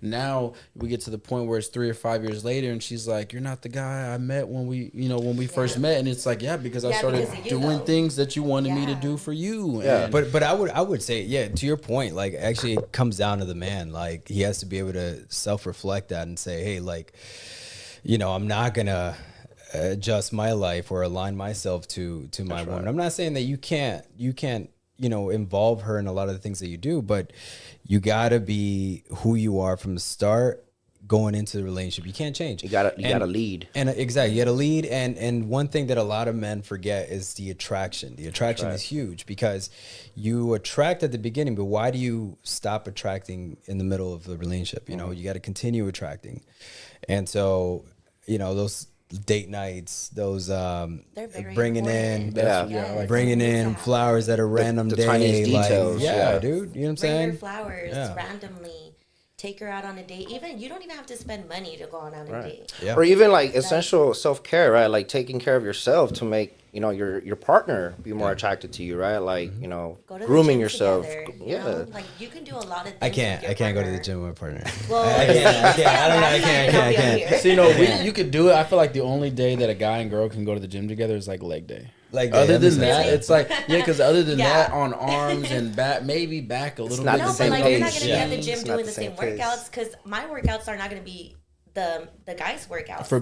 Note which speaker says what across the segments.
Speaker 1: now we get to the point where it's 3 or 5 years later, and she's like, "You're not the guy I met when we first met," and it's like, yeah, because I started doing things that you wanted me to do for you.
Speaker 2: Yeah,
Speaker 1: and
Speaker 2: but I would say, yeah, to your point, like actually it comes down to the man. Like he has to be able to self-reflect that and say, hey, like, I'm not gonna adjust my life or align myself to my woman. I'm not saying that you can't involve her in a lot of the things that you do, but you gotta be who you are from the start going into the relationship. You can't change.
Speaker 3: You gotta lead.
Speaker 2: And exactly, you gotta lead. And one thing that a lot of men forget is the attraction. The attraction is huge because you attract at the beginning, but why do you stop attracting in the middle of the relationship? You got to continue attracting. And so, those date nights, those bringing in flowers at a random
Speaker 3: the
Speaker 2: day,
Speaker 3: tiniest details.
Speaker 2: Dude, you know what I'm saying?
Speaker 4: Bring her flowers randomly. Take her out on a date. You don't even have to spend money to go on a date.
Speaker 2: Yeah.
Speaker 3: Or even like essential self-care, right? Like taking care of yourself to make, your partner be more attracted to you, right? Like, grooming yourself.
Speaker 4: Together, like you can do a lot of things.
Speaker 2: I can't go to the gym with a partner.
Speaker 4: Well,
Speaker 2: I can't.
Speaker 1: So, you could do it. I feel like the only day that a guy and girl can go to the gym together is like leg day.
Speaker 2: Like
Speaker 1: other than that, it's like because other than that, on arms and back, maybe back a little bit.
Speaker 4: No, but like you're not gonna be at the gym doing the same workouts because my workouts are not gonna be the guys' workouts
Speaker 1: for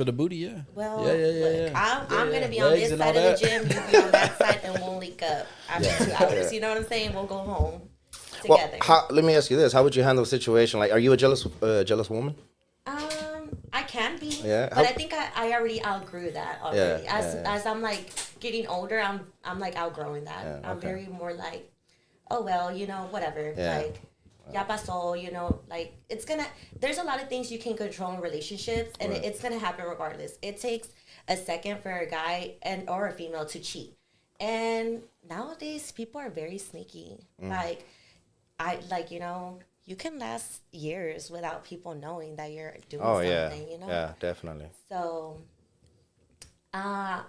Speaker 1: the booty. Yeah.
Speaker 4: Well, I'm gonna be on this side of the gym, you be on that side, and we'll link up after 2 hours. You know what I'm saying? We'll go home together.
Speaker 3: Well, let me ask you this: how would you handle a situation like? Are you a jealous woman?
Speaker 4: I can be,
Speaker 3: but
Speaker 4: I think I already outgrew that already. As I'm like getting older, I'm like outgrowing that.
Speaker 3: Yeah,
Speaker 4: I'm very more like, oh well, whatever. Like, ya pasó, like there's a lot of things you can control in relationships, and it's gonna happen regardless. It takes a second for a guy or a female to cheat, and nowadays people are very sneaky. You can last years without people knowing that you're doing something,
Speaker 3: Yeah, definitely.
Speaker 4: So, I'm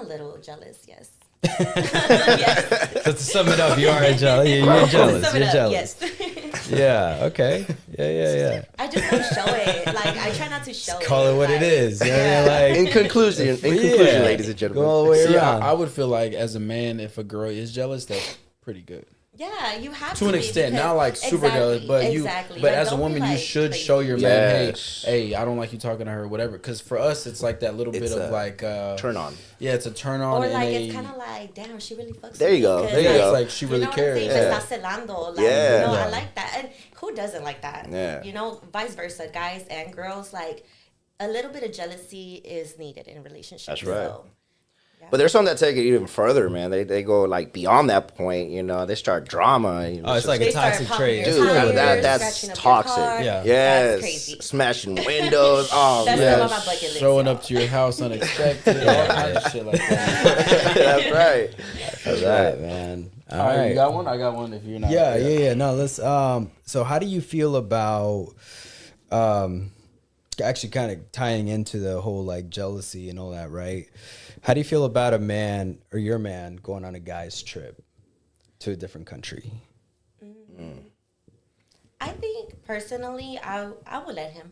Speaker 4: a little jealous, yes. Yes.
Speaker 2: So to sum it up, you are jealous. You're jealous. You're jealous.
Speaker 4: Yes.
Speaker 2: Yeah, okay. Yeah.
Speaker 4: I just don't show it. Like, I try not to show it.
Speaker 2: Call it what it is. You know what I mean?
Speaker 3: In conclusion, ladies and gentlemen.
Speaker 2: Go all the way around.
Speaker 1: I would feel like as a man, if a girl is jealous, that's pretty good.
Speaker 4: Yeah, you have
Speaker 1: to an extent, not like super jealous, but but as a woman, you should show your man, hey, I don't like you talking to her, or whatever. Because for us, it's like that little bit of like
Speaker 3: turn on.
Speaker 1: Yeah, it's a turn on.
Speaker 4: Or like it's kind of like, damn, she really fucks.
Speaker 3: There you go.
Speaker 1: It's like she really cares.
Speaker 4: I like that, and who doesn't like that?
Speaker 3: Yeah.
Speaker 4: Vice versa, guys and girls. Like a little bit of jealousy is needed in relationships.
Speaker 3: That's right.
Speaker 4: So.
Speaker 3: But there's some that take it even further, man. They go like beyond that point, They start drama.
Speaker 2: It's like a toxic trait.
Speaker 3: Dude, that's toxic.
Speaker 2: Yeah.
Speaker 3: Yes.
Speaker 4: That's crazy.
Speaker 3: Smashing windows. Oh,
Speaker 4: that's
Speaker 3: man.
Speaker 4: on my bucket list.
Speaker 1: Showing up to your house unexpected. All kinds of shit like that.
Speaker 3: That's right.
Speaker 2: That's right, man.
Speaker 1: All right. You got one? I got one if you're not.
Speaker 2: Yeah. No, let's. So how do you feel about actually kind of tying into the whole like jealousy and all that, right? How do you feel about a man or your man going on a guy's trip to a different country?
Speaker 4: I think personally, I would let him.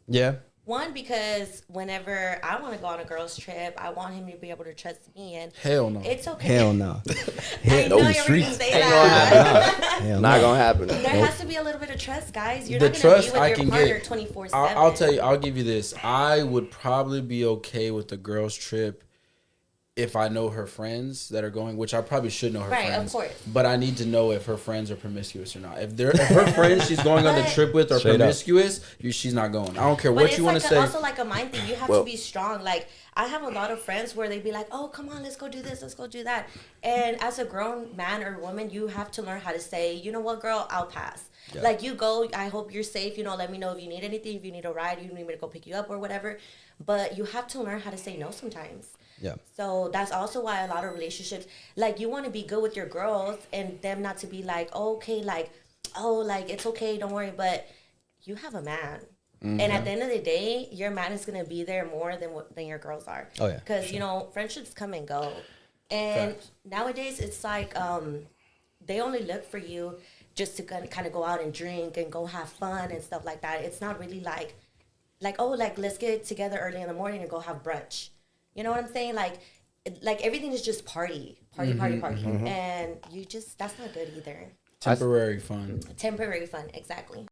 Speaker 2: Yeah.
Speaker 4: One, because whenever I want to go on a girl's trip, I want him to be able to trust me, and
Speaker 1: hell no,
Speaker 4: it's okay.
Speaker 2: Hell no.
Speaker 4: I know you're going to say that.
Speaker 3: Not gonna happen.
Speaker 4: There has to be a little bit of trust, guys. You're
Speaker 1: the
Speaker 4: not going to
Speaker 1: trust
Speaker 4: be
Speaker 1: I
Speaker 4: with your
Speaker 1: can
Speaker 4: partner
Speaker 1: get
Speaker 4: 24/7.
Speaker 1: I'll tell you. I'll give you this. I would probably be okay with the girl's trip if I know her friends that are going, which I probably should know her friends.
Speaker 4: Right, of course.
Speaker 1: But I need to know if her friends are promiscuous or not. If her friends she's going on the trip with are promiscuous, she's not going. I don't care what you want to say.
Speaker 4: It's also like a mind thing. You have to be strong. Like, I have a lot of friends where they'd be like, oh, come on, let's go do this, let's go do that. And as a grown man or woman, you have to learn how to say, you know what, girl, I'll pass. Yeah. Like, you go, I hope you're safe. Let me know if you need anything, if you need a ride, you need me to go pick you up or whatever. But you have to learn how to say no sometimes.
Speaker 2: Yeah.
Speaker 4: So that's also why a lot of relationships, like, you want to be good with your girls and them not to be like, okay, like, oh, like, it's okay, don't worry. But you have a man. Mm-hmm. And at the end of the day, your man is going to be there more than your girls are.
Speaker 2: Oh, yeah.
Speaker 4: Because, friendships come and go. And nowadays, it's like they only look for you just to kind of go out and drink and go have fun and stuff like that. It's not really like oh, like let's get together early in the morning and go have brunch. You know what I'm saying? Like everything is just party, and you just, that's not good either.
Speaker 1: Temporary fun.
Speaker 4: Temporary fun, exactly.